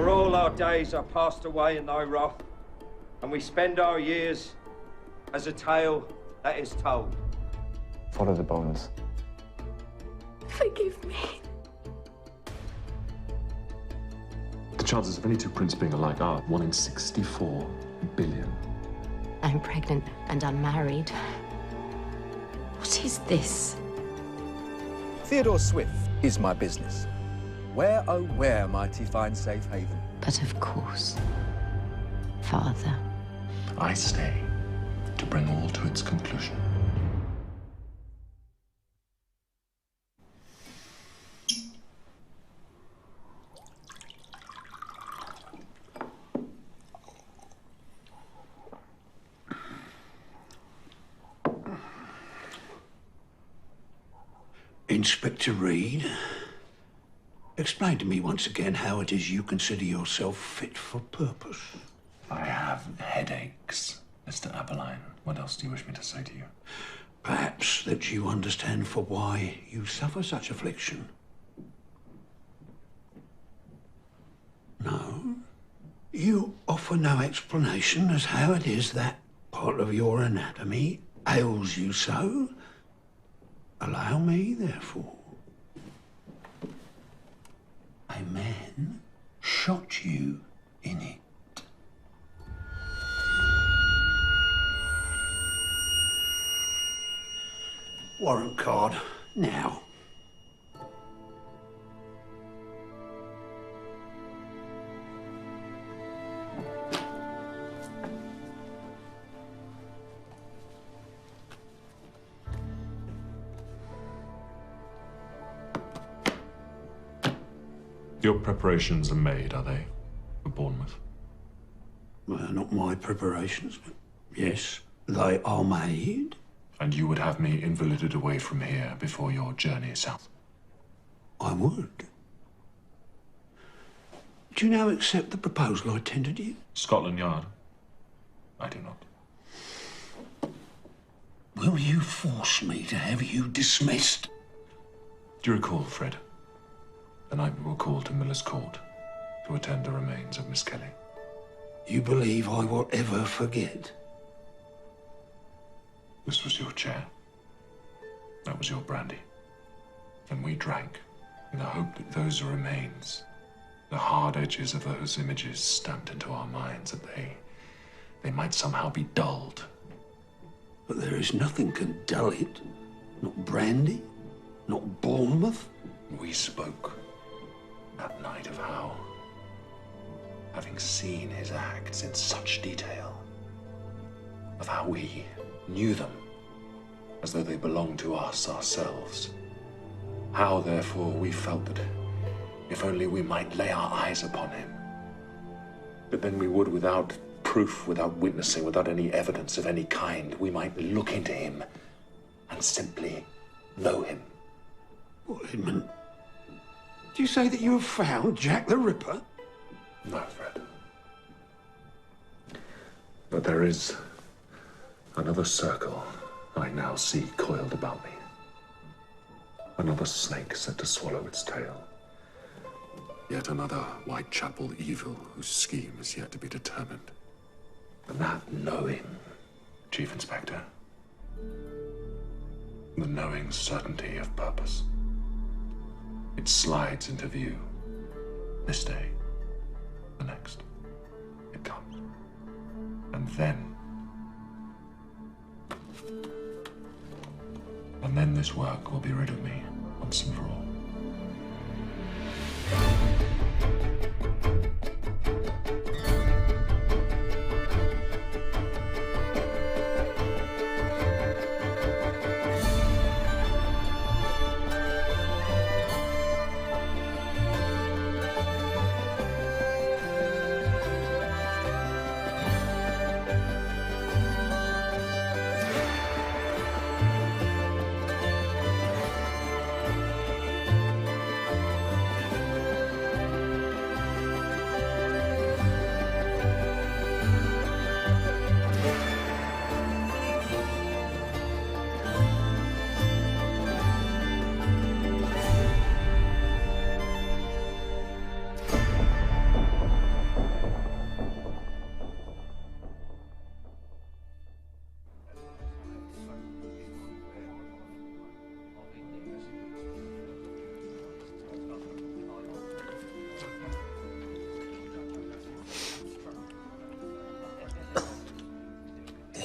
For all our days are passed away in thy wrath, and we spend our years as a tale that is told. Follow the bones. Forgive me. The chances of any two prints being alike are 1 in 64 billion. I'm pregnant and unmarried. What is this? Theodore Swift is my business. Where, oh where might he find safe haven? But of course, Father. I stay to bring all to its conclusion. Inspector Reed, explain to me once again how it is you consider yourself fit for purpose. I have headaches, Mr. Aberline. What else do you wish me to say to you? Perhaps that you understand for why you suffer such affliction. No? You offer no explanation as how it is that part of your anatomy ails you so? Allow me, therefore. A man shot you in it. Warrant card, now. Your preparations are made, are they, for Bournemouth? Well, not my preparations, but yes, they are made. And you would have me invalided away from here before your journey south? I would. Do you now accept the proposal I tendered you? Scotland Yard? I do not. Will you force me to have you dismissed? Do you recall, Fred, the night we were called to Miller's Court to attend the remains of Miss Kelly? You believe I will ever forget? This was your chair. That was your brandy. And we drank in the hope that those remains, the hard edges of those images stamped into our minds, that they might somehow be dulled. But there is nothing can dull it. Not brandy, not Bournemouth. We spoke that night of how, having seen his acts in such detail, of how we knew them as though they belonged to us ourselves. How, therefore, we felt that if only we might lay our eyes upon him, that then we would, without proof, without witnessing, without any evidence of any kind, we might look into him and simply know him. What, Edmund? Do you say that you have found Jack the Ripper? No, Fred. But there is another circle I now see coiled about me. Another snake set to swallow its tail. Yet another Whitechapel evil whose scheme is yet to be determined. And that knowing, Chief Inspector, the knowing certainty of purpose, it slides into view. This day, the next, it comes. And then this work will be rid of me once and for all.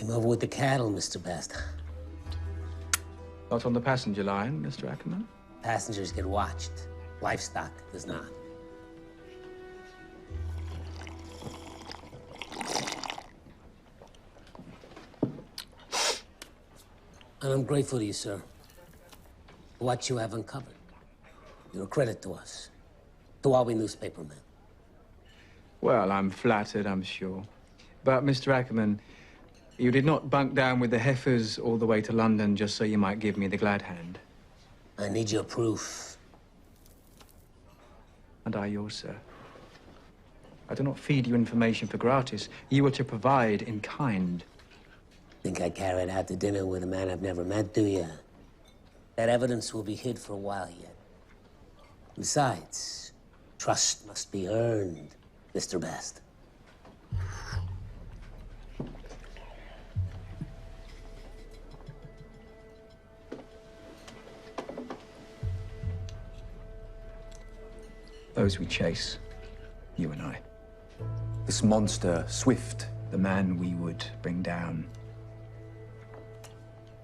Came over with the cattle, Mr. Best. Not on the passenger line, Mr. Ackerman? Passengers get watched. Livestock does not. And I'm grateful to you, sir, for what you have uncovered. You're a credit to us, to all we newspapermen. Well, I'm flattered, I'm sure. But, Mr. Ackerman, you did not bunk down with the heifers all the way to London just so you might give me the glad hand. I need your proof. And I yours, sir. I do not feed you information for gratis. You are to provide in kind. Think I carried out to dinner with a man I've never met, do you? That evidence will be hid for a while yet. Besides, trust must be earned, Mr. Best. Those we chase, you and I. This monster, Swift. The man we would bring down.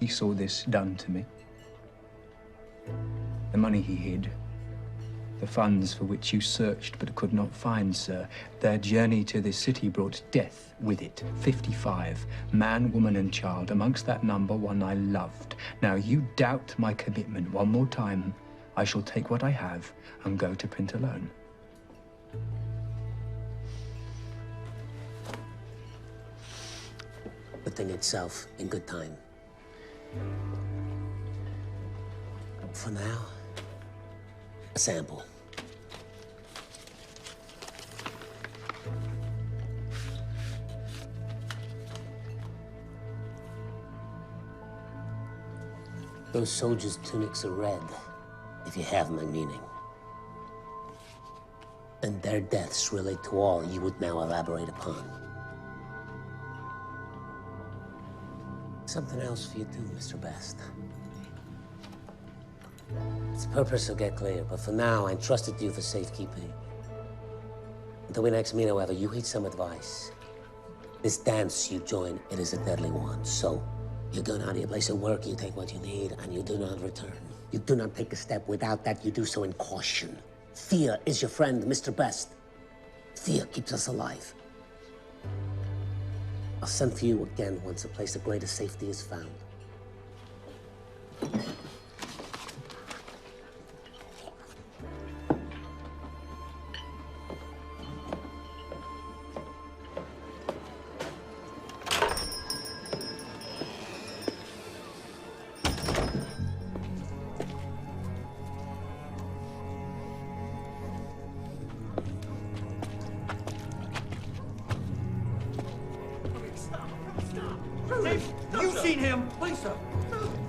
He saw this done to me. The money he hid. The funds for which you searched but could not find, sir. Their journey to this city brought death with it. 55. Man, woman, and child. Amongst that number, one I loved. Now, you doubt my commitment one more time. I shall take what I have and go to print alone. The thing itself in good time. For now, a sample. Those soldiers' tunics are red, if you have my meaning. And their deaths relate to all you would now elaborate upon. Something else for you too, Mr. Best. Its purpose will get clear, but for now, I entrusted you for safekeeping. Until we next meet, however, you heed some advice. This dance you join, it is a deadly one, so you go down to your place of work, you take what you need, and you do not return. You do not take a step without that, you do so in caution. Fear is your friend, Mr. Best. Fear keeps us alive. I'll send for you again once a place of greatest safety is found. If you've seen him, please, sir.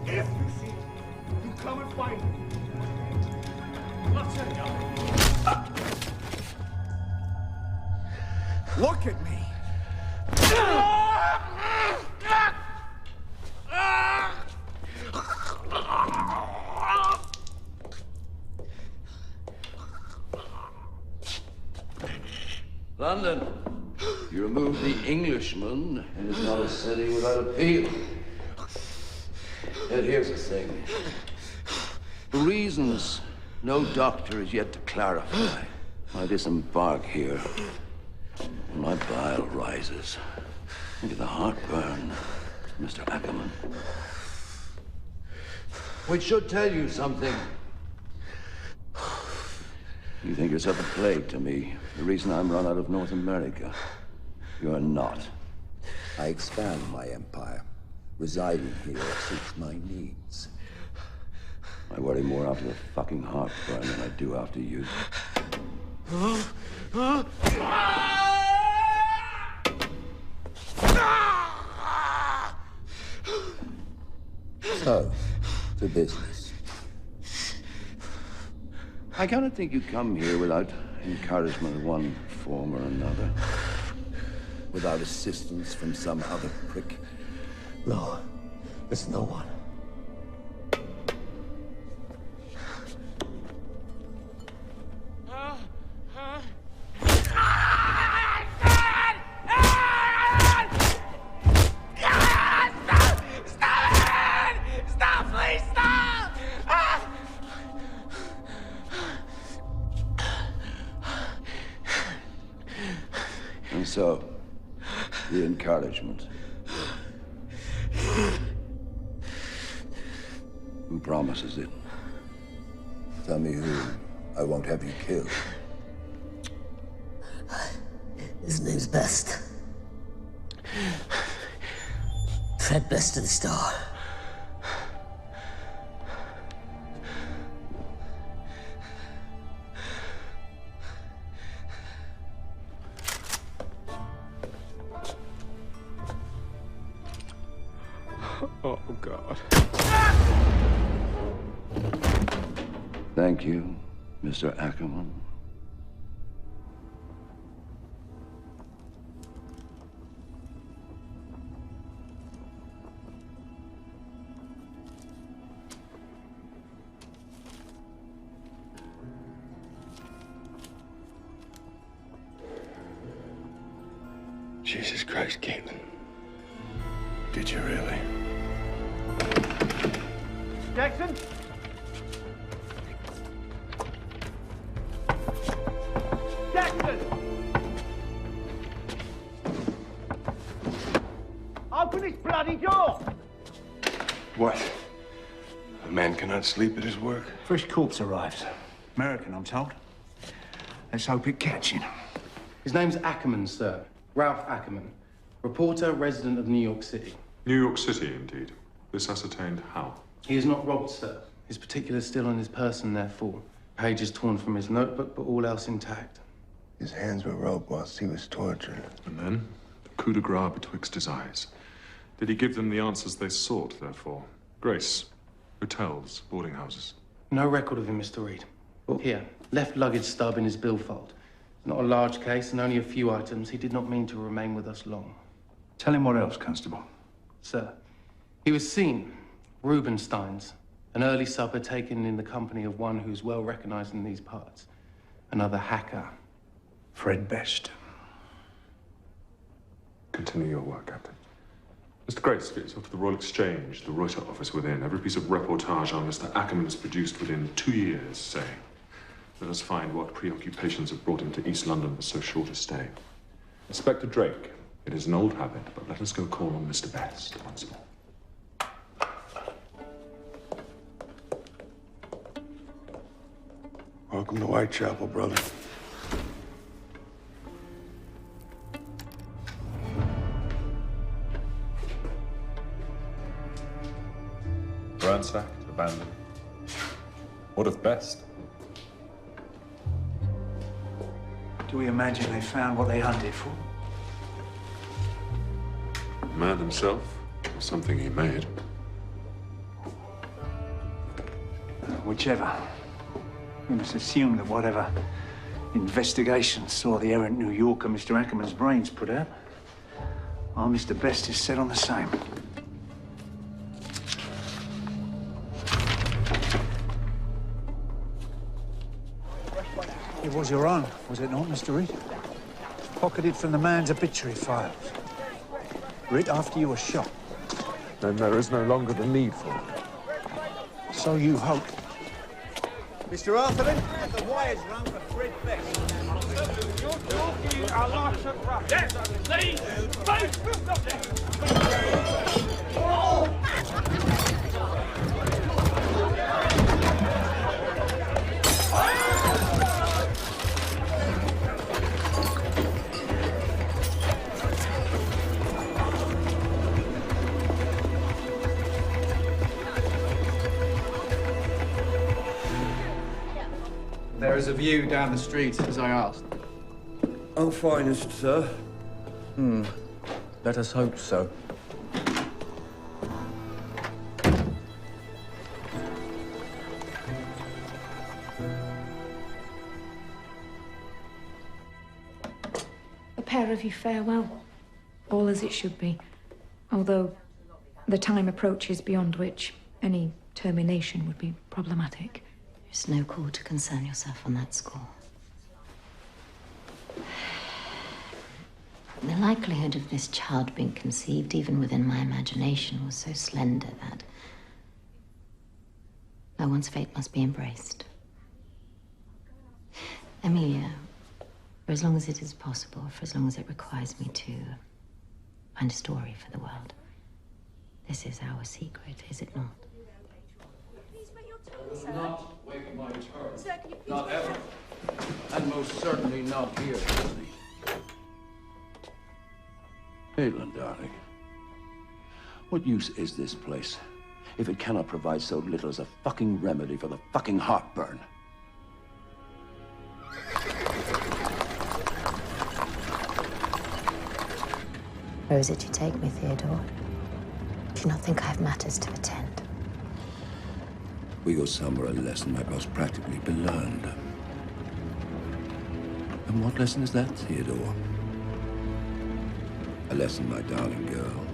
If you see him, you come and find him. What's it? Look at me. London. You remove the Englishman, and it's not a city without appeal. Yet here's the thing. For reasons no doctor is yet to clarify, I disembark here, and my bile rises. Think of the heartburn, Mr. Ackerman. Which should tell you something. You think yourself a plague to me, the reason I'm run out of North America. You're not. I expand my empire. Residing here suits my needs. I worry more after the fucking heartburn than I do after you. So, to business. I cannot think you come here without encouragement of one form or another. Without assistance from some other prick. No, there's no one. encouragement. Who promises it? Tell me who. I won't have you killed. His name's Best. Fred Best of the Star. Oh, God. Thank you, Mr. Ackerman. Jesus Christ, Caitlin. Did you really? Jackson? Jackson! Open this bloody door! What? A man cannot sleep at his work? Fresh corpse arrived. American, I'm told. Let's hope it catches him. His name's Ackerman, sir. Ralph Ackerman. Reporter, resident of New York City. New York City, indeed. This ascertained how? He is not robbed, sir. His particulars still on his person, therefore. Pages torn from his notebook, but all else intact. His hands were roped whilst he was tortured. And then, the coup de grace betwixt his eyes. Did he give them the answers they sought, therefore? Grace, hotels, boarding houses. No record of him, Mr. Reed. Here, left luggage stub in his billfold. Not a large case and only a few items. He did not mean to remain with us long. Tell him what else, Constable. Sir, he was seen, Rubenstein's, an early supper taken in the company of one who's well recognized in these parts. Another hacker. Fred Best. Continue your work, Captain. Mr. Grace, get yourself to the Royal Exchange, the Reuters office within. Every piece of reportage on Mr. Ackerman is produced within 2 years, say. Let us find what preoccupations have brought him to East London for so short a stay. Inspector Drake, it is an old habit, but let us go call on Mr. Best once more. Welcome to Whitechapel, brother. Ransacked, abandoned. What of Best? Do we imagine they found what they hunted for? The man himself, or something he made. Whichever. We must assume that whatever investigation saw the errant New Yorker Mr. Ackerman's brains put out, our Mr. Best is set on the same. It was your own, was it not, Mr. Reed? Pocketed from the man's obituary files. Writ after you were shot. Then there is no longer the need for it. So you hope. Mr. Arthurman, the wires run for Fred Best. You're talking a lot of rubbish. Yes, see? There is a view down the street, as I asked. Our finest, sir. Let us hope so. A pair of you farewell. All as it should be. Although the time approaches beyond which any termination would be problematic. There's no call to concern yourself on that score. The likelihood of this child being conceived, even within my imagination, was so slender that no one's fate must be embraced. Amelia, for as long as it is possible, for as long as it requires me to Find a story for the world. This is our secret, is it not? Not wait my turn. Not ever. And most certainly not here, Disney. Caitlin, darling. What use is this place if it cannot provide so little as a fucking remedy for the fucking heartburn? Where is it you take me, Theodore? Do you not think I have matters to attend? We go somewhere a lesson might most practically be learned. And what lesson is that, Theodore? A lesson, my darling girl,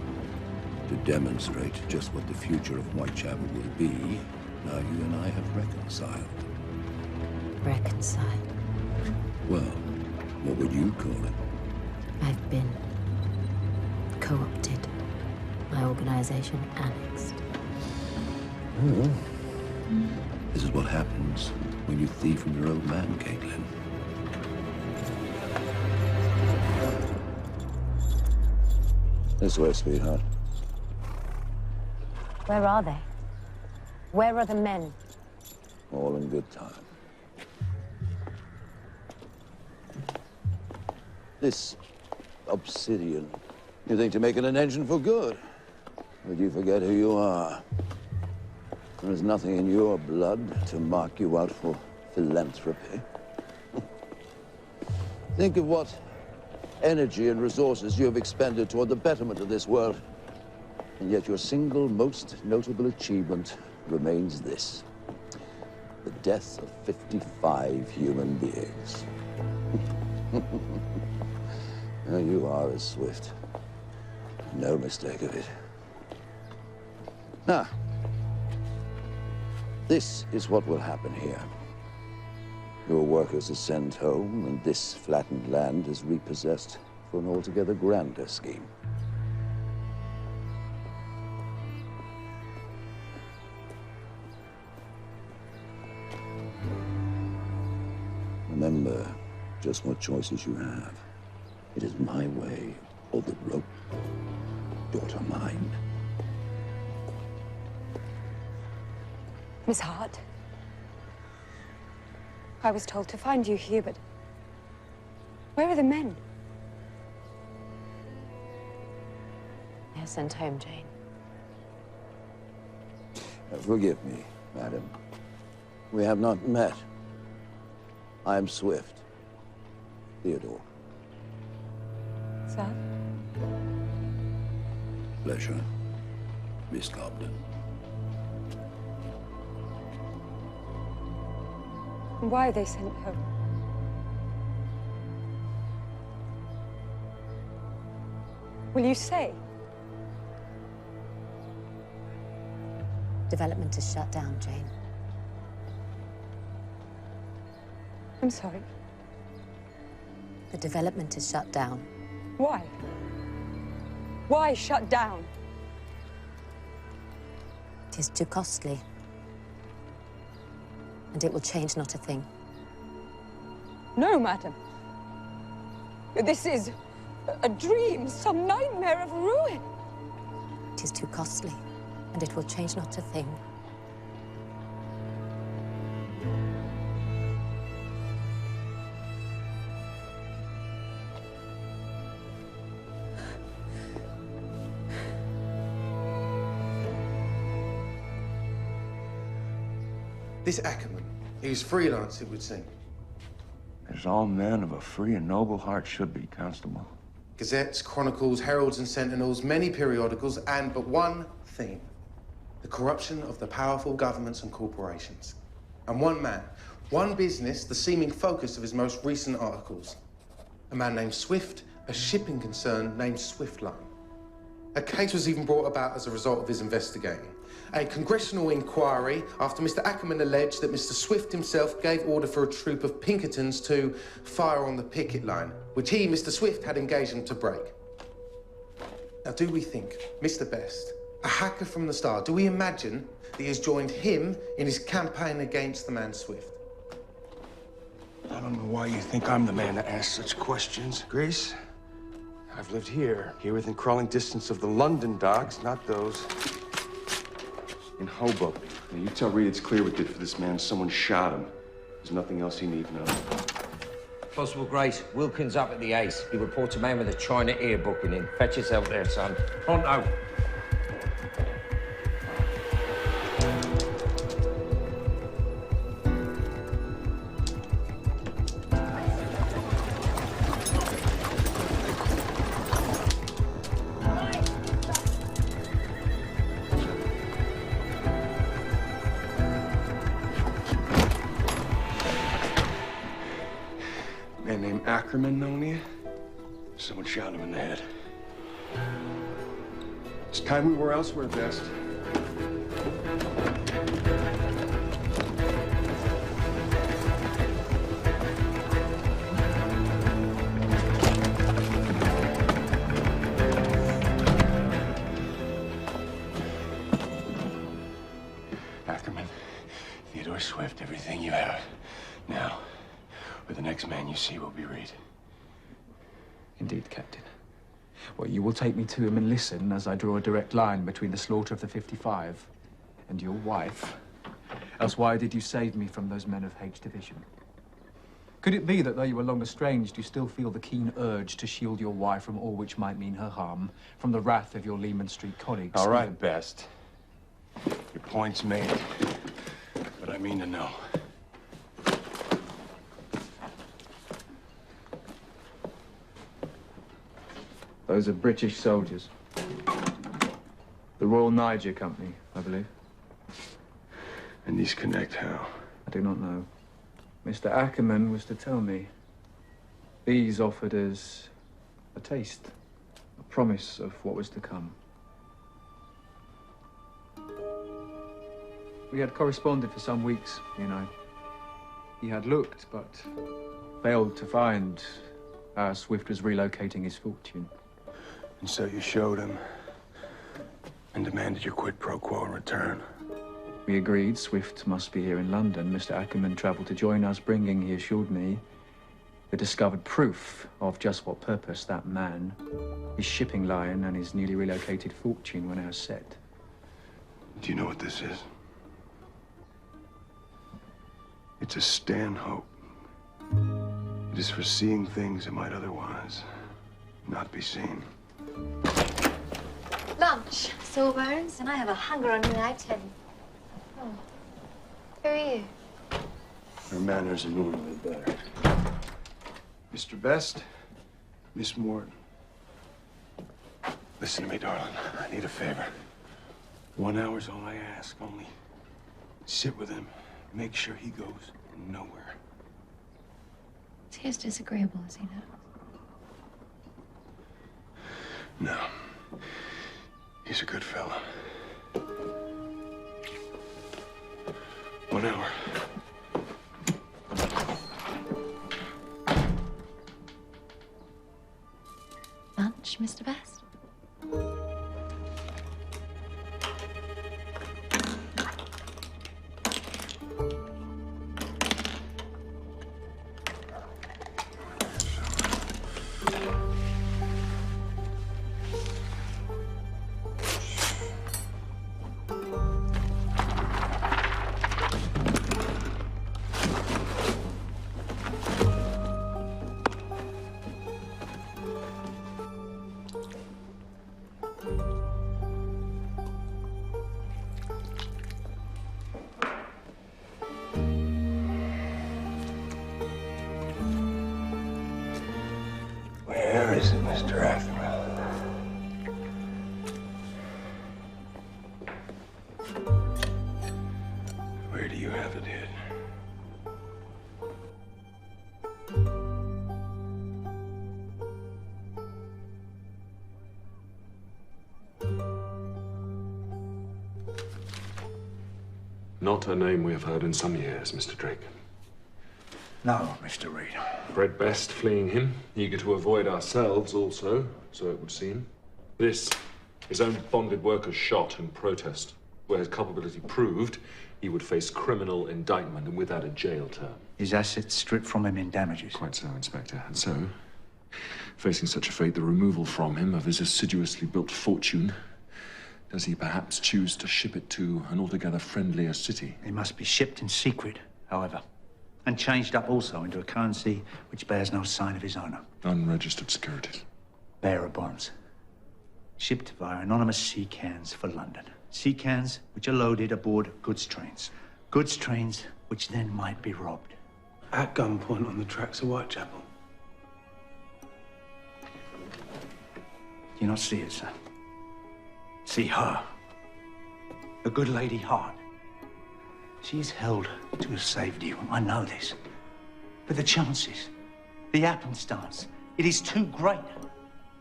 to demonstrate just what the future of Whitechapel will be, now you and I have reconciled. Reconciled? Well, what would you call it? I've been co-opted. My organization annexed. Oh. This is what happens when you thieve from your old man, Caitlin. This way, sweetheart. Where are they? Where are the men? All in good time. This obsidian, you think to make it an engine for good. But you forget who you are. There is nothing in your blood to mark you out for philanthropy. Think of what energy and resources you have expended toward the betterment of this world. And yet your single most notable achievement remains this: the death of 55 human beings. Now you are as Swift. No mistake of it. Now, this is what will happen here. Your workers are sent home, and this flattened land is repossessed for an altogether grander scheme. Remember just what choices you have. It is my way or the rope, daughter mine. Miss Hart, I was told to find you here, but where are the men? They are sent home, Jane. Forgive me, madam. We have not met. I am Swift. Theodore. Sir? Pleasure, Miss Cobden. Why are they sent home? Will you say? Development is shut down, Jane. I'm sorry. The development is shut down. Why? Why shut down? It is too costly. And it will change not a thing. No, madam. This is a dream, some nightmare of ruin. It is too costly, and it will change not a thing. This Ackerman, he was freelance, it would seem. As all men of a free and noble heart should be, Constable. Gazettes, chronicles, heralds and sentinels, many periodicals, and but one theme. The corruption of the powerful governments and corporations. And one man, one business, the seeming focus of his most recent articles. A man named Swift, a shipping concern named Swiftline. A case was even brought about as a result of his investigating. A congressional inquiry after Mr. Ackerman alleged that Mr. Swift himself gave order for a troop of Pinkertons to fire on the picket line, which he, Mr. Swift, had engaged them to break. Now, do we think, Mr. Best, a hacker from the start, do we imagine that he has joined him in his campaign against the man Swift? I don't know why you think I'm the man to ask such questions, Grace. I've lived here within crawling distance of the London docks, not those in Hoboken. Now, you tell Reed it's clear we did for this man. Someone shot him. There's nothing else he needs know. Constable Grace, Wilkins up at the Ace. He reports a man with a China ear booking in. Fetch yourself there, son. Pronto. Man named Ackerman known here? Someone shot him in the head. It's time we were elsewhere, Best. Ackerman, Theodore Swift, everything you have. Now, but the next man you see will be Reed. Indeed, Captain. Well, you will take me to him and listen as I draw a direct line between the slaughter of the 55 and your wife. Else why did you save me from those men of H Division? Could it be that though you were long estranged, you still feel the keen urge to shield your wife from all which might mean her harm, from the wrath of your Lehman Street colleagues? All right, Best. Your point's made. But I mean to know. Those are British soldiers. The Royal Niger Company, I believe. And these connect how? I do not know. Mr. Ackerman was to tell me. These offered as a taste, a promise of what was to come. We had corresponded for some weeks, you know. He had looked, but failed to find how Swift was relocating his fortune. And so you showed him and demanded your quid pro quo in return. We agreed Swift must be here in London. Mr. Ackerman travelled to join us, bringing, he assured me, the discovered proof of just what purpose that man, his shipping line, and his newly relocated fortune were now set. Do you know what this is? It's a stanhope. It is for seeing things that might otherwise not be seen. Lunch, Sawbones, and I have a hunger on me now, Tim. Oh. Who are you? Her manners are normally better. Mr. Best, Miss Morton. Listen to me, darling. I need a favor. 1 hour's all I ask. Only sit with him. Make sure he goes nowhere. Is he as disagreeable as he knows? No. He's a good fella. 1 hour. Lunch, Mr. Best? Where is it, Mr. Ackerman? Where do you have it hid? Not a name we have heard in some years, Mr. Drake. No, Mr. Reed. Fred Best fleeing him, eager to avoid ourselves also, so it would seem. This, his own bonded workers shot in protest. Were his culpability proved, he would face criminal indictment and without a jail term. His assets stripped from him in damages. Quite so, Inspector. And so, Facing such a fate, the removal from him of his assiduously built fortune, does he perhaps choose to ship it to an altogether friendlier city? It must be shipped in secret, however, and changed up also into a currency which bears no sign of his owner. Unregistered securities. Bearer bonds. Shipped via anonymous sea cans for London. Sea cans which are loaded aboard goods trains. Goods trains which then might be robbed. At gunpoint on the tracks of Whitechapel. Do you not see it, sir? See her. A good lady heart. She's held to have saved you. I know this. But the chances, the happenstance, it is too great.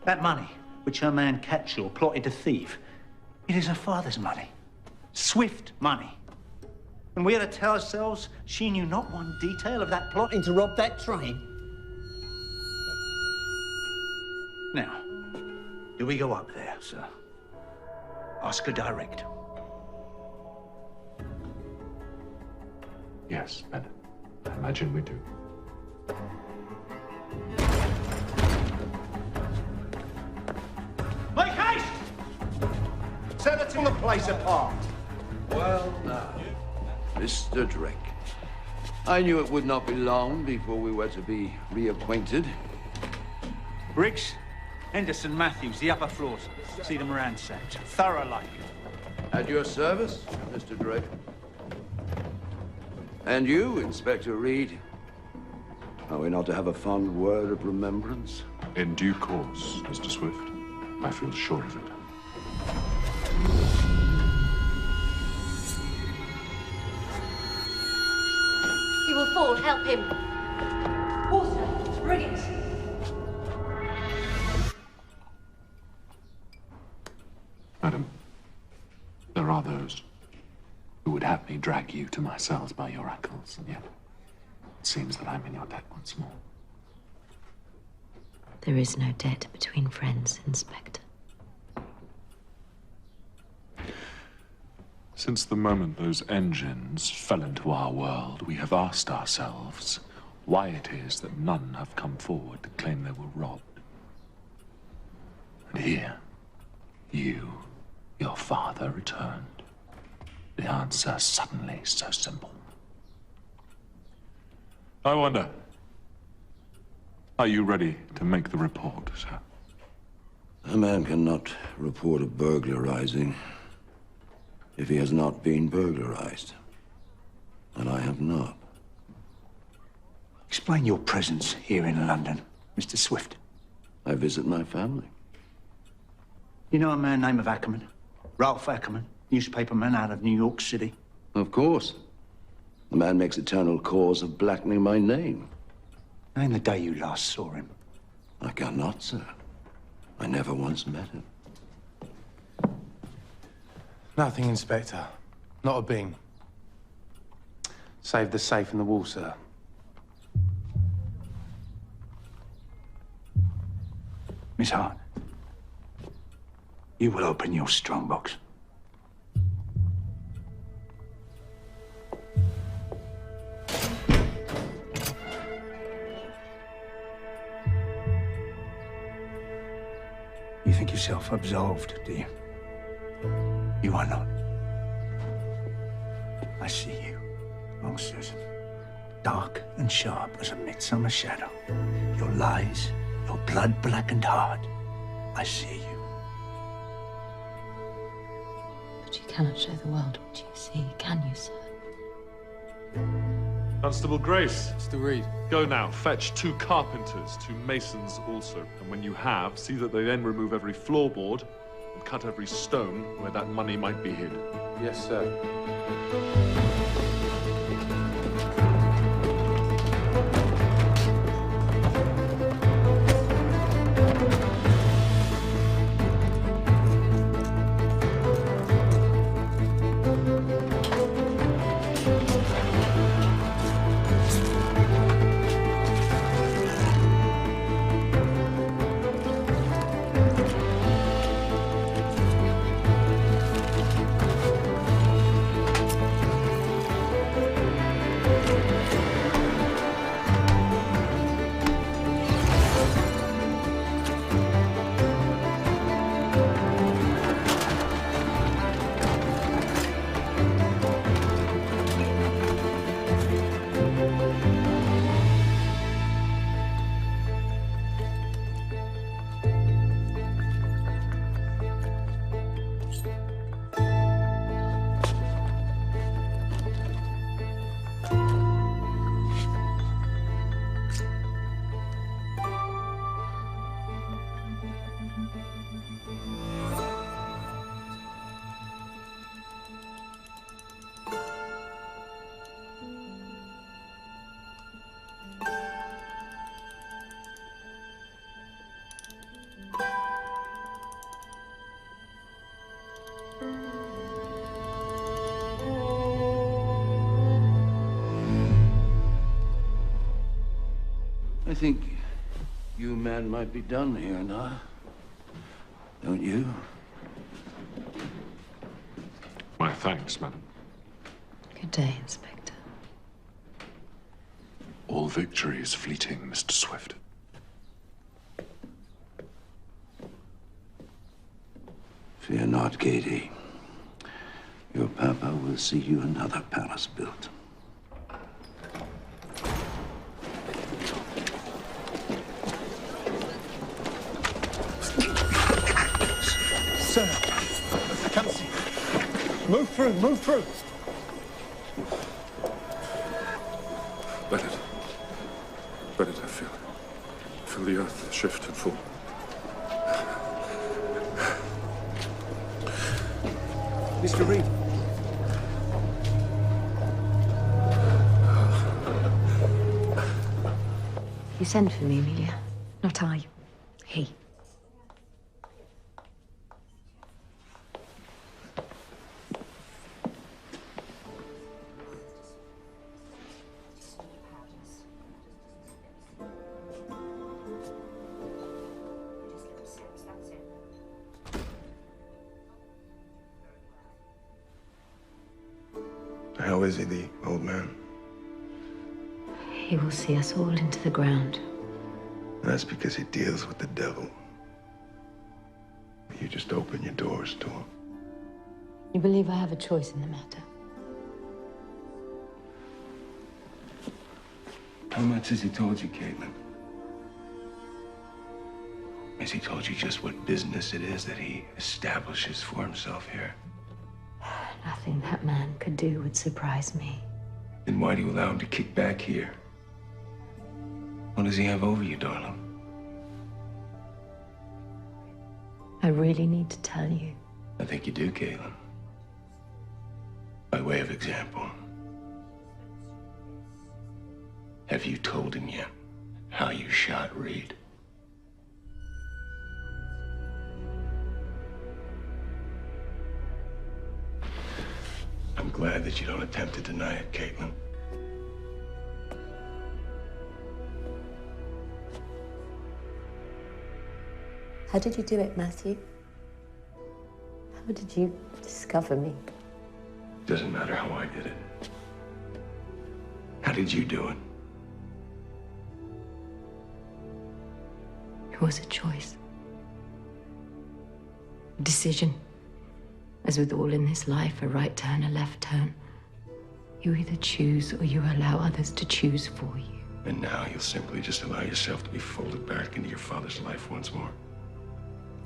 That money, which her man Catshaw plotted to thieve, it is her father's money. Swift money. And we are to tell ourselves she knew not one detail of that plotting to rob that train? Now, do we go up there, sir? Ask her direct. Yes, Bennett. I imagine we do. Make haste! Setting the place apart. Well, now, Mr. Drake. I knew it would not be long before we were to be reacquainted. Briggs, Henderson, Matthews, the upper floors. See them ransacked. Thorough like. At your service, Mr. Drake. And you, Inspector Reed. Are we not to have a fond word of remembrance? In due course, Mr. Swift. I feel sure of it. He will fall. Help him. Water. Bring it. Madam, there are those who would have me drag you to my cells by your ankles, and yet it seems that I'm in your debt once more. There is no debt between friends, Inspector. Since the moment those engines fell into our world, we have asked ourselves why it is that none have come forward to claim they were robbed. And here, you, your father, returned. The answer suddenly so simple. I wonder, are you ready to make the report, sir? A man cannot report a burglarizing if he has not been burglarized. And I have not. Explain your presence here in London, Mr. Swift. I visit my family. You know a man named of Ackerman? Ralph Ackerman, newspaperman out of New York City. Of course. The man makes eternal cause of blackening my name. Name the day you last saw him. I cannot, sir. I never once met him. Nothing, Inspector. Not a bing. Save the safe in the wall, sir. Miss Hart, you will open your strongbox. You think yourself absolved, do you? You are not. I see you, Long Susan, dark and sharp as a midsummer shadow. Your lies, your blood-blackened heart. I see you. But you cannot show the world what you see, can you, sir? Constable Grace. Mr. Reed. Go now, fetch 2 carpenters, 2 masons also. And when you have, see that they then remove every floorboard and cut every stone where that money might be hid. Yes, sir. think you men might be done here now. Don't you? My thanks, madam. Good day, Inspector. All victory is fleeting, Mr. Swift. Fear not, Katie. Your papa will see you another palace built. Sir, I can't see. Move through, move through. Let it. Let it, I feel. Feel the earth shift and fall. Mr. Reed. You sent for me, Amelia. Not I. He. How is he, the old man? He will see us all into the ground. That's because he deals with the devil. You just open your doors to him. You believe I have a choice in the matter? How much has he told you, Caitlin? Has he told you just what business it is that he establishes for himself here? Nothing that man could do would surprise me. Then why do you allow him to kick back here? What does he have over you, darling? I really need to tell you. I think you do, Caitlin. By way of example, have you told him yet how you shot Reed? I'm glad that you don't attempt to deny it, Caitlin. How did you do it, Matthew? How did you discover me? Doesn't matter how I did it. How did you do it? It was a choice. A decision. As with all in this life, a right turn, a left turn. You either choose or you allow others to choose for you. And now you'll simply just allow yourself to be folded back into your father's life once more.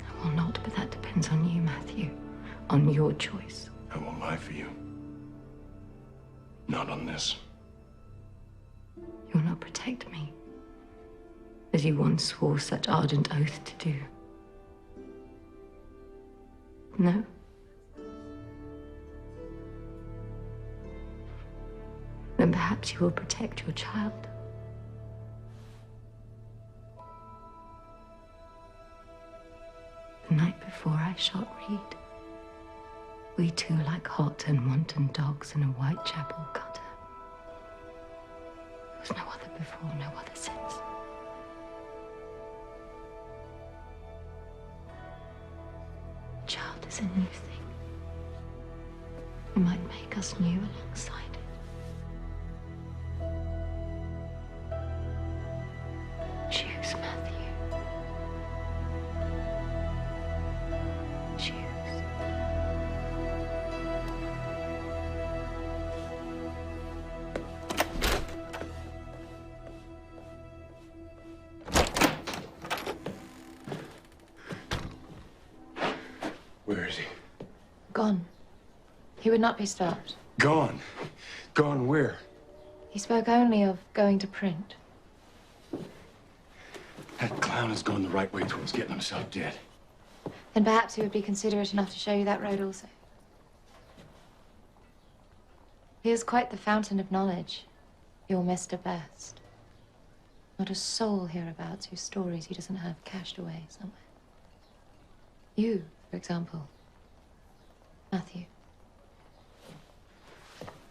I will not, but that depends on you, Matthew. On your choice. I won't lie for you. Not on this. You will not protect me, as you once swore such ardent oath to do. No? Then perhaps you will protect your child. The night before I shot Reed, we two like hot and wanton dogs in a Whitechapel gutter. There was no other before, no other since. A child is a new thing. You might make us new alongside it. Choose, Matthew. Choose. Where is he? Gone. He would not be stopped. Gone. Gone where? He spoke only of going to print. That clown has gone the right way towards getting himself dead. Then perhaps he would be considerate enough to show you that road also. He is quite the fountain of knowledge, your Mr. Best. Not a soul hereabouts whose stories he doesn't have cached away somewhere. You, for example, Matthew.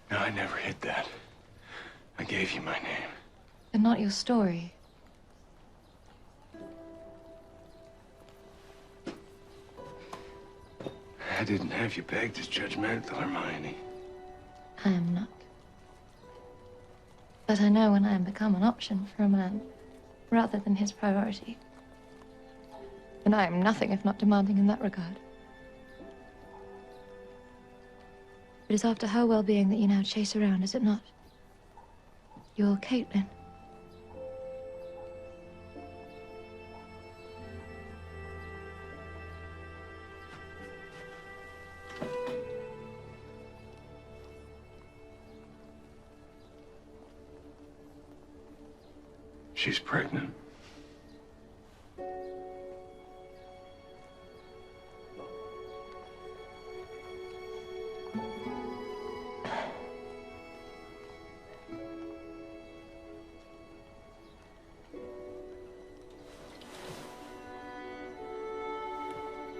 No, I never hid that. I gave you my name. But not your story. I didn't have you pegged as judgmental, Hermione. I am not. But I know when I am become an option for a man, rather than his priority. And I am nothing if not demanding in that regard. It is after her well-being that you now chase around, is it not? Your Caitlin. She's pregnant.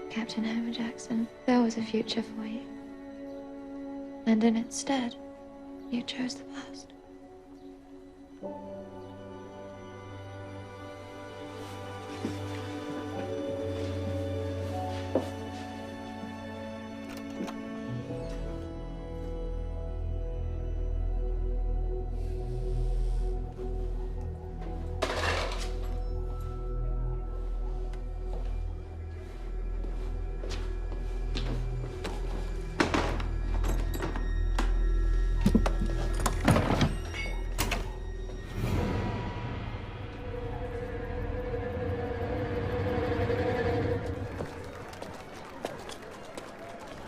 Captain Homer Jackson, there was a future for you. And in its stead, you chose the past.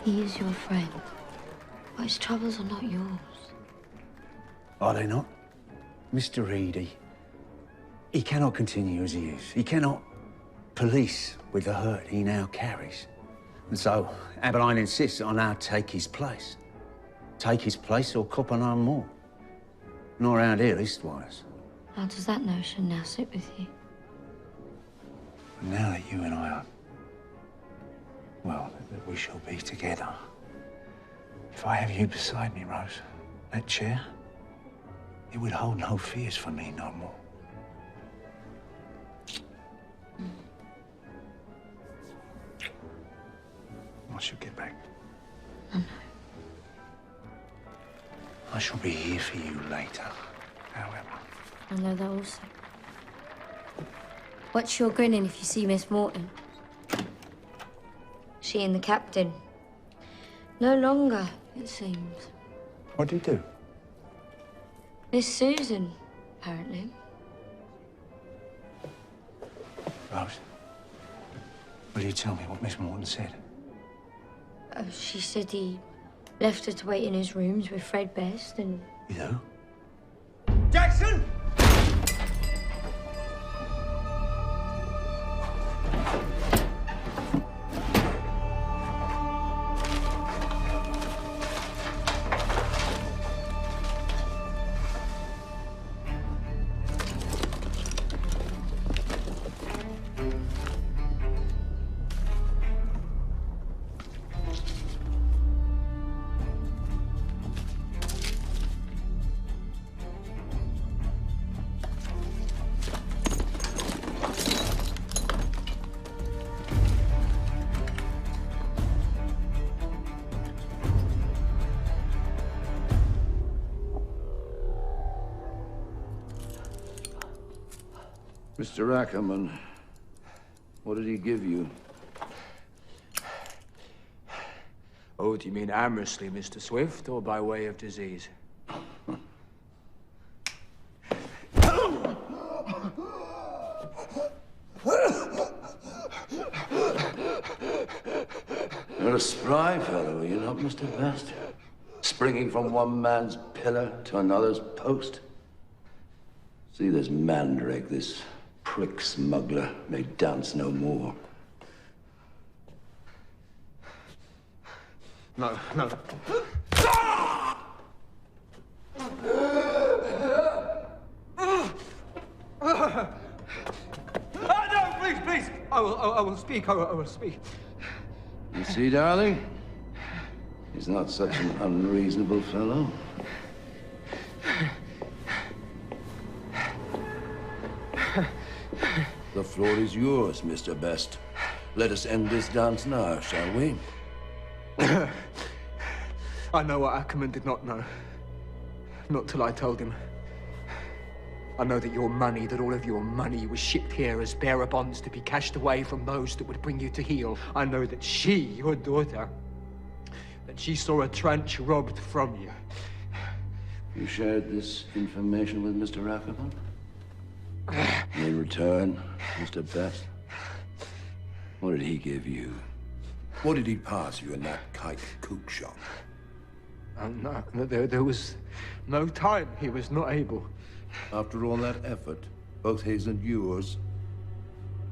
He is your friend, but his troubles are not yours. Are they not? Mr. Reedy, he cannot continue as he is. He cannot police with the hurt he now carries. And so, Aberdeen insists on now take his place. Take his place or copper no more. Not around here, leastwise. How does that notion now sit with you? Now that you and I are, well, that we shall be together. If I have you beside me, Rose, that chair, it would hold no fears for me no more. I shall get back. I know. I shall be here for you later, however. I know that also. Watch your grinning if you see Miss Morton. She and the captain. No longer, it seems. What did you do? Miss Susan, apparently. Rose, will you tell me what Miss Morton said? She said he left her to wait in his rooms with Fred Best and... With who? Jackson! Mr. Ackerman, what did he give you? Oh, do you mean amorously, Mr. Swift, or by way of disease? You're a spry fellow, are you not, Mr. Best? Springing from one man's pillar to another's post. See this mandrake, this prick smuggler, may dance no more. No, no. No, please, please. I will speak. I will speak. You see, darling? He's not such an unreasonable fellow. The floor is yours, Mr. Best. Let us end this dance now, shall we? I know what Ackerman did not know. Not till I told him. I know that your money, that all of your money was shipped here as bearer bonds to be cashed away from those that would bring you to heel. I know that she, your daughter, that she saw a tranche robbed from you. You shared this information with Mr. Ackerman? In return, Mr. Best, what did he give you? What did he pass you in that kite cook shop? No, there was no time. He was not able. After all that effort, both his and yours?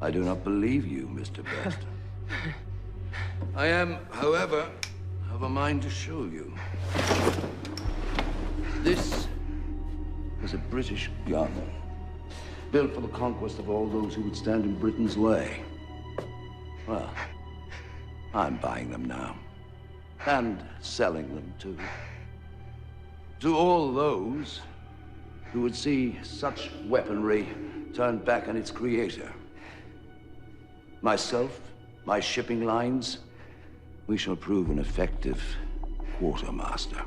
I do not believe you, Mr. Best. I am, however, of a mind to show you. This is a British gun, built for the conquest of all those who would stand in Britain's way. Well, I'm buying them now, and selling them too. To all those who would see such weaponry turned back on its creator. Myself, my shipping lines, we shall prove an effective quartermaster.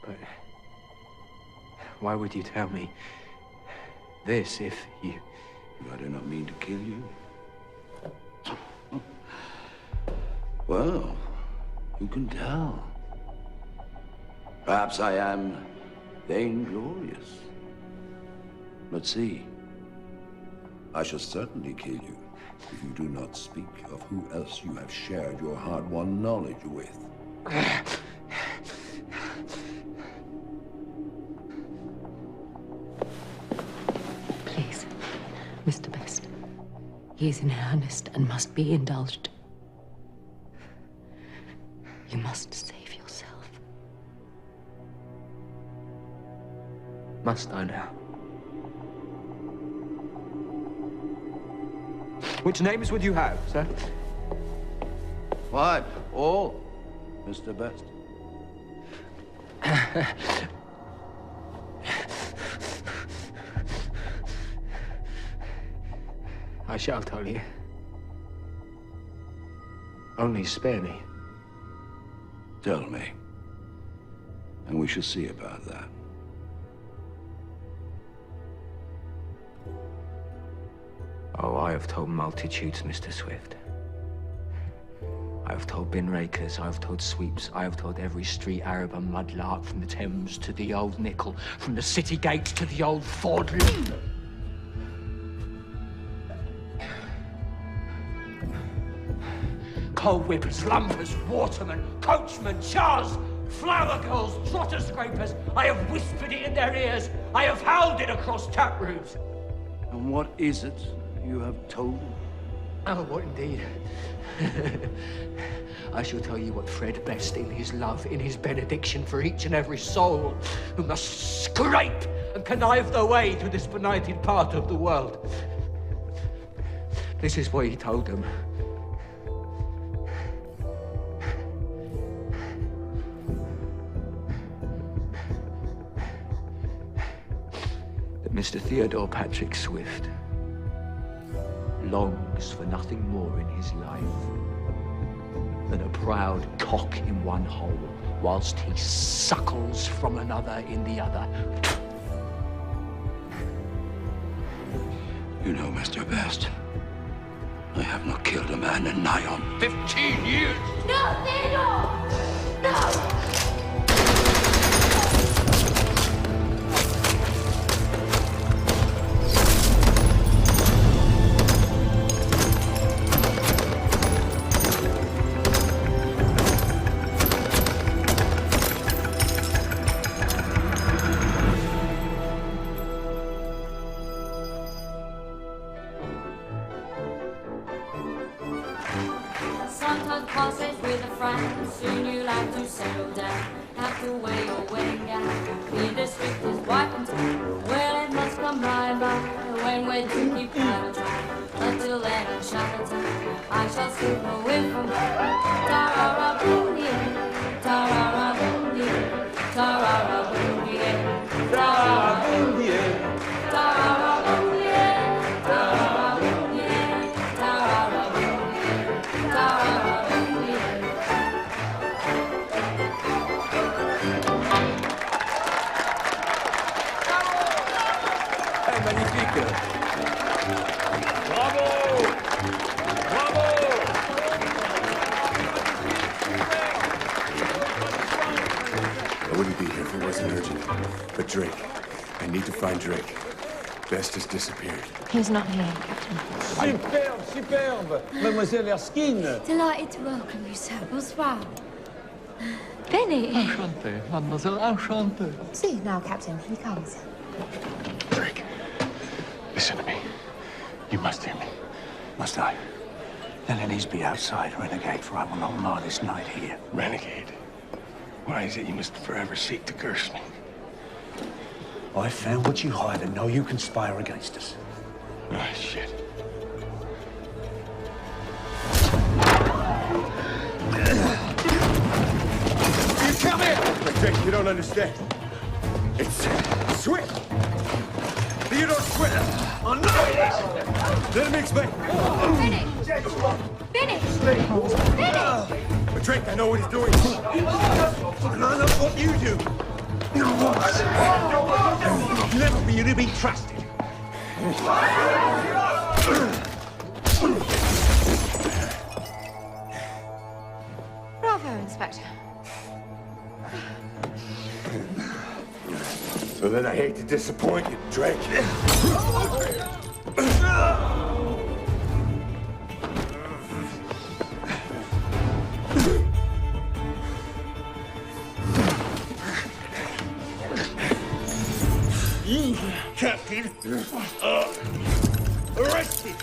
But why would you tell me this if you... I do not mean to kill you. Well, who can tell? Perhaps I am vainglorious. But see, I shall certainly kill you if you do not speak of who else you have shared your hard-won knowledge with. Please, Mr. Best. He is in earnest and must be indulged. You must save yourself. Must I now? Which names would you have, sir? what? All, Mr. Best. I shall tell you. Only spare me. Tell me, and we shall see about that. Oh, I have told multitudes, Mr. Swift. I have told bin rakers, I have told sweeps, I have told every street Arab and mudlark from the Thames to the old nickel, from the city gates to the old Ford. Coal whippers, lumpers, watermen, coachmen, chars, flower girls, trotter scrapers. I have whispered it in their ears. I have howled it across tap rooms. And what is it you have told? Oh, what indeed? I shall tell you what Fred Best, in his love, in his benediction for each and every soul who must scrape and connive their way through this benighted part of the world. This is what he told them. That Mr. Theodore Patrick Swift longs for nothing more in his life than a proud cock in one hole, whilst he suckles from another in the other. You know, Mr. Best, I have not killed a man in nigh on 15 years. No, Theodore! No! Sometimes passage with a friend, soon you'll have to settle down. Have to weigh your weighing out. Be the strictest wife and time. Well, it must come by and by when we're to keep out of time. Until then, I shall attend. I shall slip away from Tarara Bundy, Tarara Bundy, Tarara Bundy, Tarara Bundy, Tarara Bundy, Tarara Bundy, Tarara Bundy. it wasn't urgent. But Drake, I need to find Drake. Best has disappeared. He's not here, Captain. Superbe, superbe. Mademoiselle Erskine. Delighted to welcome you, sir. Bonsoir. Benny. Enchanté, mademoiselle, enchanté. See, now, Captain, he comes. Drake, listen to me. You must hear me. Must I? Then it needs to be outside, renegade, for I will not mar this night here. Renegade? Why is it you must forever seek to curse me? I found what you hide and know you conspire against us. Ah, shit. You come here! Drake, you don't understand. It's Swift! Theodore Swift! Oh, no! Let him explain. Finish! Finish! Finish! But Drake, I know what he's doing. And I know what you do. You'll never be to be trusted. Bravo, Inspector. So then I hate to disappoint you, Drake. You, Captain, arrested.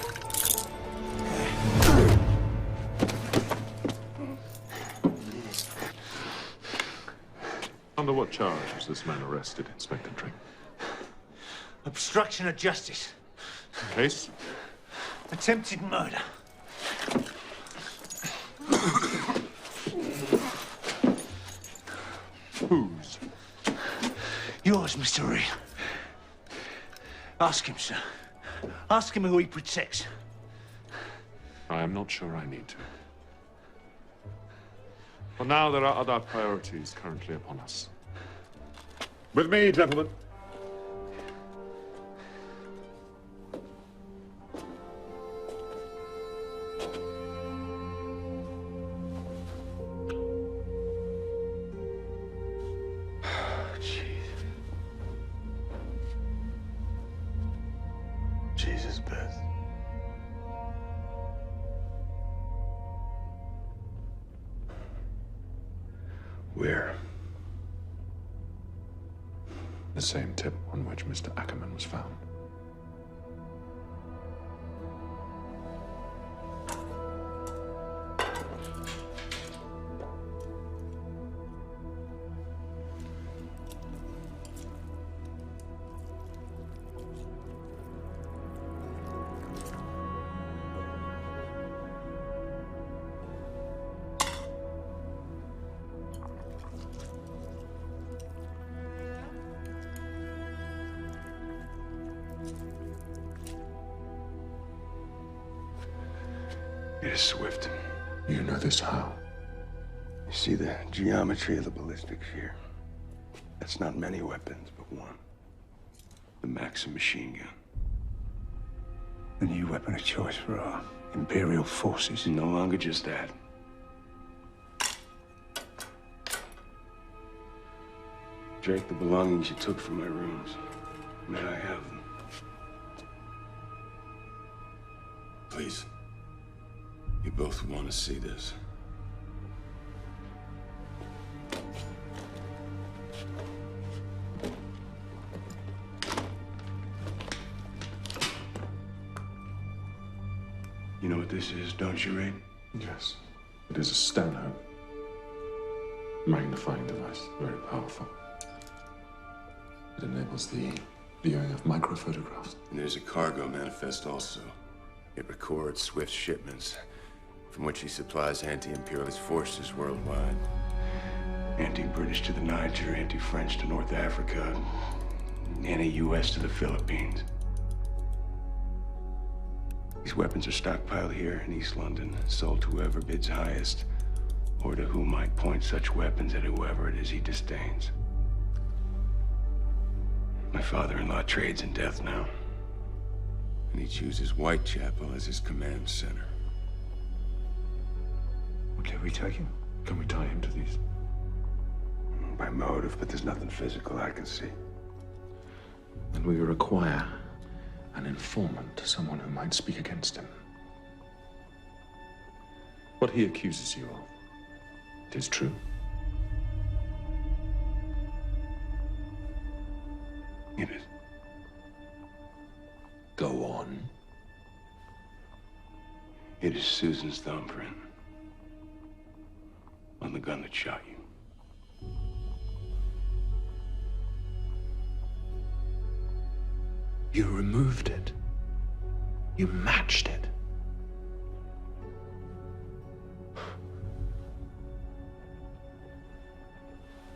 Under what charge was this man arrested, Inspector Drake? Obstruction of justice. Case? Attempted murder. Whose? Yours, Mr. Reed. Ask him, sir. Ask him who he protects. I am not sure I need to. For now, there are other priorities currently upon us. With me, gentlemen. Jesus, Beth. Where? The same tip on which Mr. Ackerman was found. It is Swift. You know this how? You see the geometry of the ballistic sphere? That's not many weapons, but one. The Maxim machine gun. The new weapon of choice for our Imperial forces. No longer just that. Drake, the belongings you took from my rooms. May I have them? Please. You both want to see this. You know what this is, don't you, Ray? Yes. It is a Stanhope. Magnifying device. Very powerful. It enables the viewing of microphotographs. And there's a cargo manifest also. It records Swift's shipments, from which he supplies anti-imperialist forces worldwide. Anti-British to the Niger, anti-French to North Africa, anti-US to the Philippines. These weapons are stockpiled here in East London, sold to whoever bids highest, or to whom might point such weapons at whoever it is he disdains. My father-in-law trades in death now, and he chooses Whitechapel as his command center. Can we take him? Can we tie him to these? by motive, but there's nothing physical I can see. And we require an informant, someone who might speak against him. What he accuses you of, it is true. It is. Go on. It is Susan's thumbprint on the gun that shot you. You removed it. You matched it.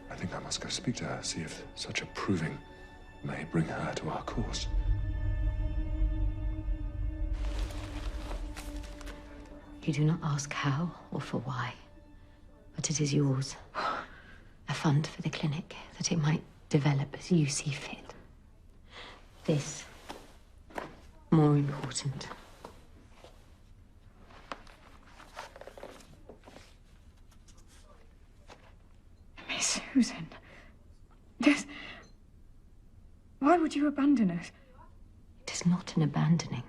I think I must go speak to her, see if such a proving may bring her to our cause. You do not ask how or for why, but it is yours. A fund for the clinic, that it might develop as you see fit. This, more important. Miss Susan, why would you abandon us? It is not an abandoning.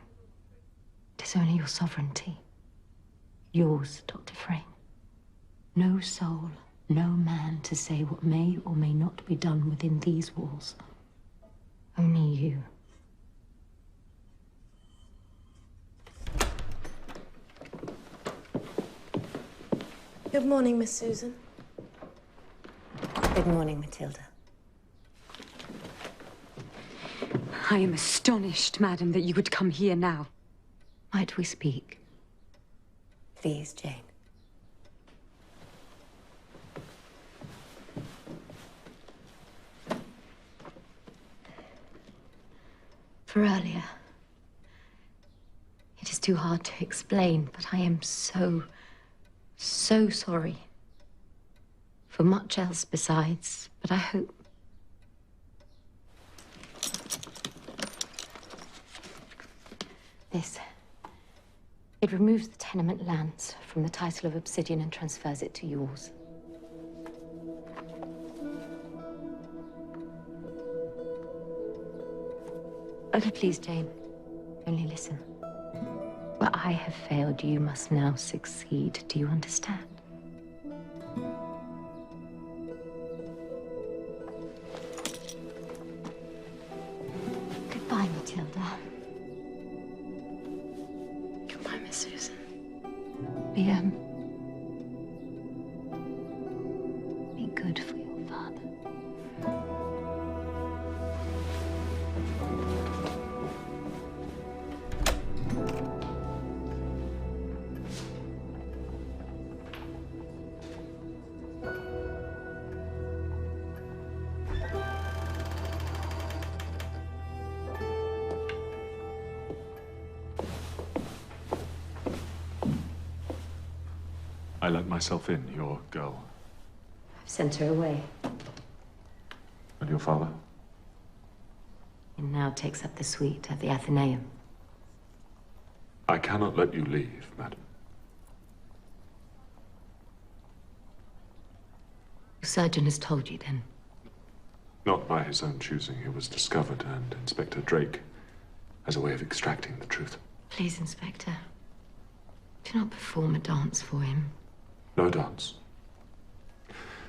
It is only your sovereignty. Yours, Dr. Frame. No soul, no man to say what may or may not be done within these walls. Only you. Good morning, Miss Susan. Good morning, Matilda. I am astonished, madam, that you would come here now. Might we speak? Please, Jane. For earlier, it is too hard to explain, but I am so sorry. For much else besides, but I hope... This. It removes the tenement lands from the title of Obsidian and transfers it to yours. Please, Jane, only listen. Where I have failed, you must now succeed. Do you understand? Goodbye, Matilda. Goodbye, Miss Susan. Be good for your father. I let myself in, your girl. I've sent her away. And your father? He now takes up the suite at the Athenaeum. I cannot let you leave, madam. Your surgeon has told you, then? Not by his own choosing. He was discovered, and Inspector Drake has a way of extracting the truth. Please, Inspector, do not perform a dance for him. No dance.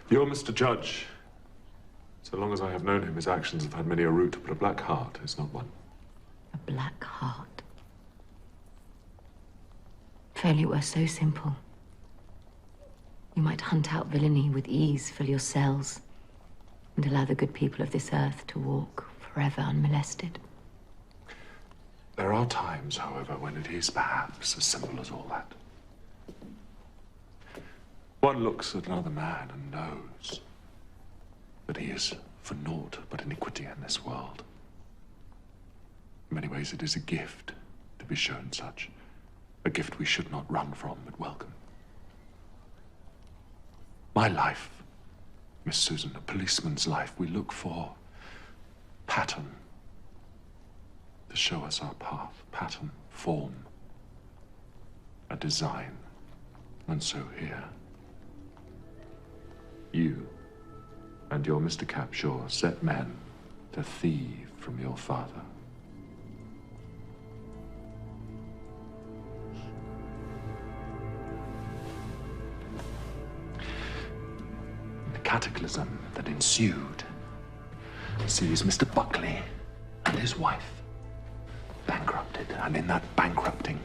You're Mr. Judge. So long as I have known him, his actions have had many a root, but a black heart is not one. A black heart. If only it were so simple. You might hunt out villainy with ease, fill your cells, and allow the good people of this earth to walk forever unmolested. There are times, however, when it is perhaps as simple as all that. One looks at another man and knows that he is for naught but iniquity in this world. In many ways, it is a gift to be shown such. A gift we should not run from, but welcome. My life, Miss Susan, a policeman's life, we look for pattern to show us our path. Pattern, form, a design. And so here, you And your Mr. Capshaw set men to thieve from your father. The cataclysm that ensued sees Mr. Buckley and his wife bankrupted, and in that bankrupting,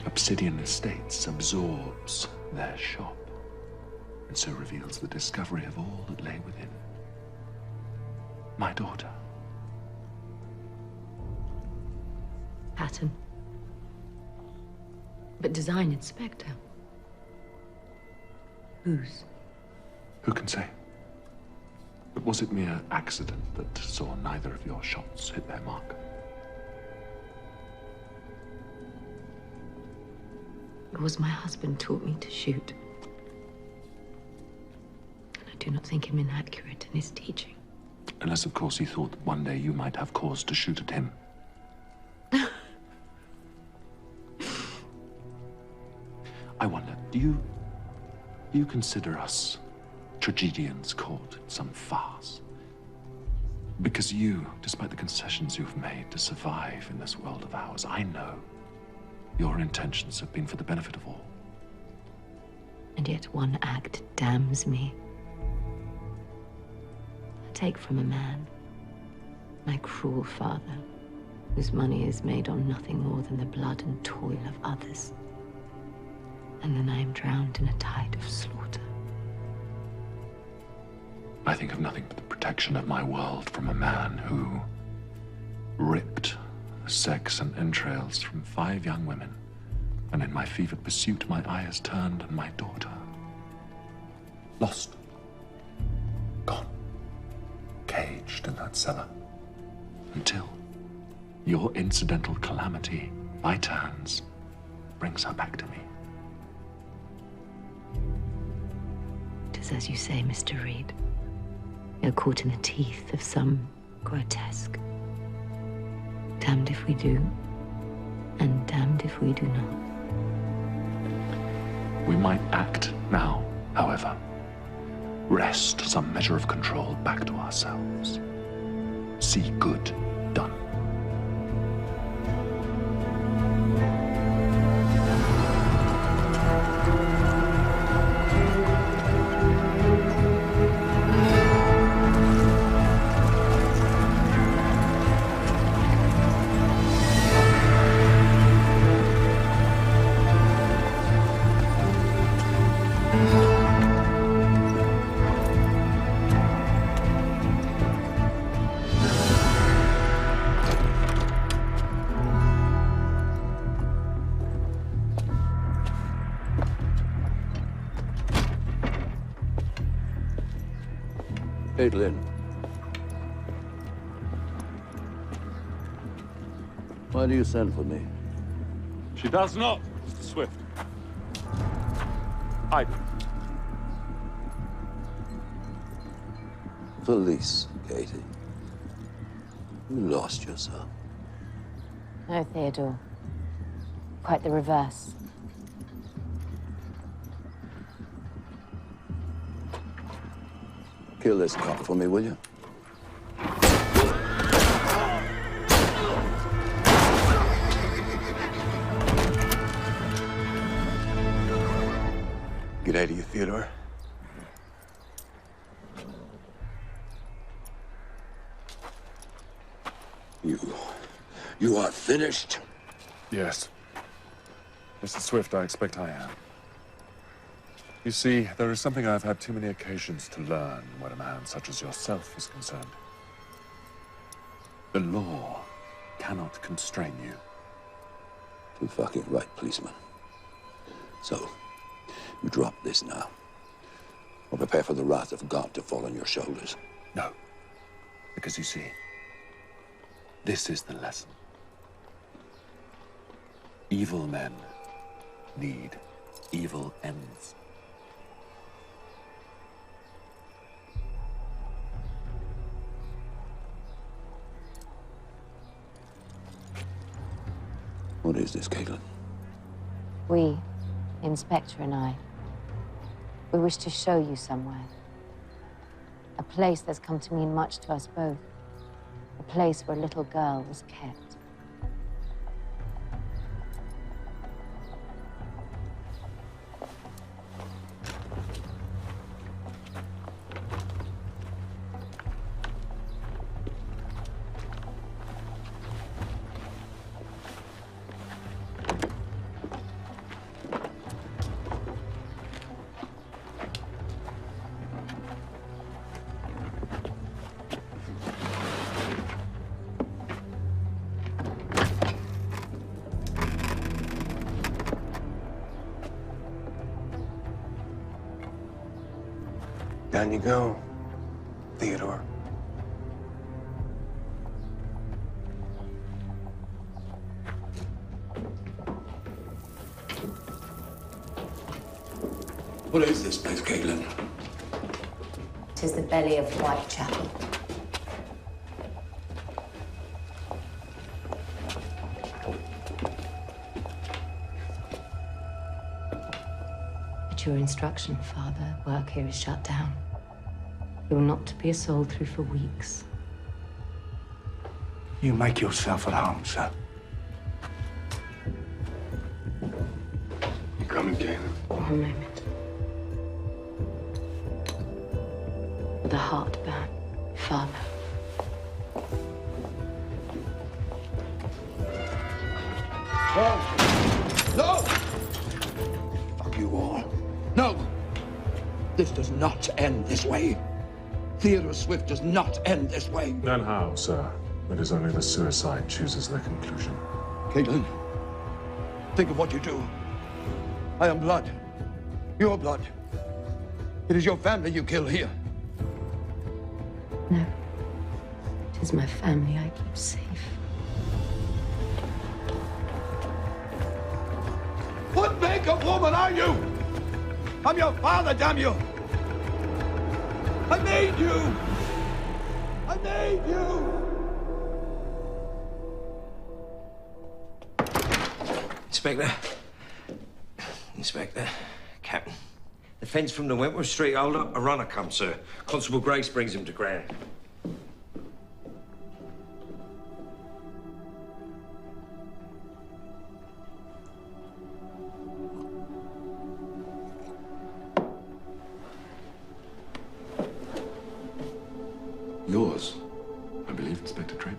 Obsidian Estates absorbs their shop, and so reveals the discovery of all that lay within. My daughter. Pattern. But design inspector. Whose? Who can say? But was it mere accident that saw neither of your shots hit their mark? It was my husband taught me to shoot. And I do not think him inaccurate in his teaching. Unless, of course, he thought that one day you might have cause to shoot at him. I wonder, do you consider us tragedians caught in some farce? Because you, despite the concessions you've made to survive in this world of ours, I know your intentions have been for the benefit of all. And yet one act damns me. I take from a man, my cruel father, whose money is made on nothing more than the blood and toil of others. And then I am drowned in a tide of slaughter. I think of nothing but the protection of my world from a man who ripped the sex and entrails from 5 young women, and in my fevered pursuit my eye is turned on my daughter. Lost. Gone. Caged in that cellar. Until your incidental calamity, by turns, brings her back to me. It is as you say, Mr. Reed. You're caught in the teeth of some grotesque. Damned if we do, and damned if we do not. We might act now, however. Wrest some measure of control back to ourselves. See good done. Caitlin. Why do you send for me? She does not, Mr. Swift. I do. Police, Katie. You lost yourself. No, Theodore. Quite the reverse. Kill this cop for me, will you? G'day to you, Theodore. You are finished? Yes. Mr. Swift, I expect I am. You see, there is something I've had too many occasions to learn when a man such as yourself is concerned. The law cannot constrain you. Too fucking right, policeman. So, you drop this now, or prepare for the wrath of God to fall on your shoulders. No. Because you see, this is the lesson. Evil men need evil ends. What is this, Caitlin? We, the Inspector and I, we wish to show you somewhere. A place that's come to mean much to us both. A place where a little girl was kept. Down you go, Theodore. What is this place, Caitlin? It is the belly of Whitechapel. At your instruction, Father, work here is shut down. You will not be a soul through for weeks. You make yourself at home, sir. You coming, Caitlin? One moment. With a heartburn, Father. No! Fuck you all. No! This does not end this way. Theodore Swift does not end this way. Then how, sir? It is only the suicide chooses their conclusion. Caitlin, think of what you do. I am blood. Your blood. It is your family you kill here. No. It is my family I keep safe. What make of woman are you? I'm your father, damn you! I made you! I made you! Inspector. Inspector. Captain. The fence from the Wentworth Street hold-up, a runner comes, sir. Constable Grace brings him to ground. Yours, I believe, Inspector Drake.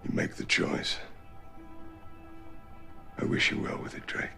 You make the choice. I wish you well with it, Drake.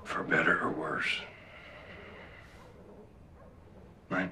For better or worse. Right?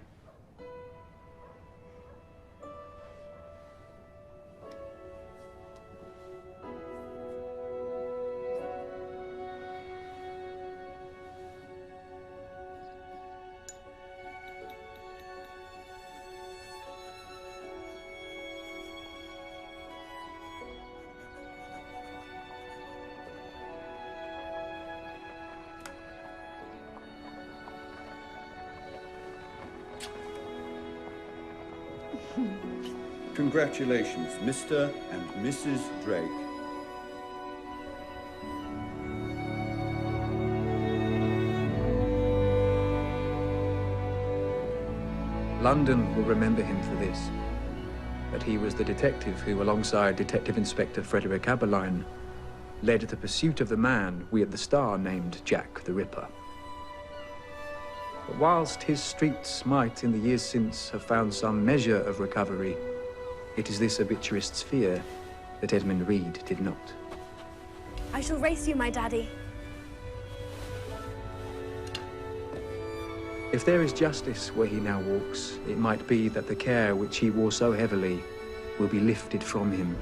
Congratulations, Mr. and Mrs. Drake. London will remember him for this. That he was the detective who, alongside Detective Inspector Frederick Aberline, led the pursuit of the man we at the Star named Jack the Ripper. But whilst his streets might, in the years since, have found some measure of recovery, it is this obituarist's fear that Edmund Reed did not. I shall race you, my daddy. If there is justice where he now walks, it might be that the care which he wore so heavily will be lifted from him.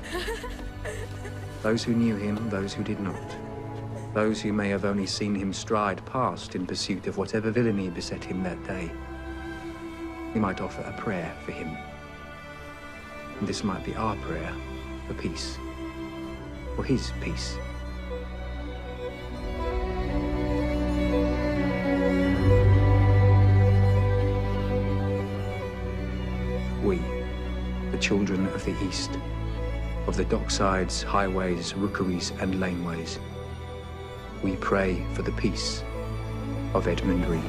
Those who knew him, those who did not. Those who may have only seen him stride past in pursuit of whatever villainy beset him that day. We might offer a prayer for him. And this might be our prayer for peace. For his peace. We, the children of the East, of the docksides, highways, rookeries, and laneways, we pray for the peace of Edmund Reed.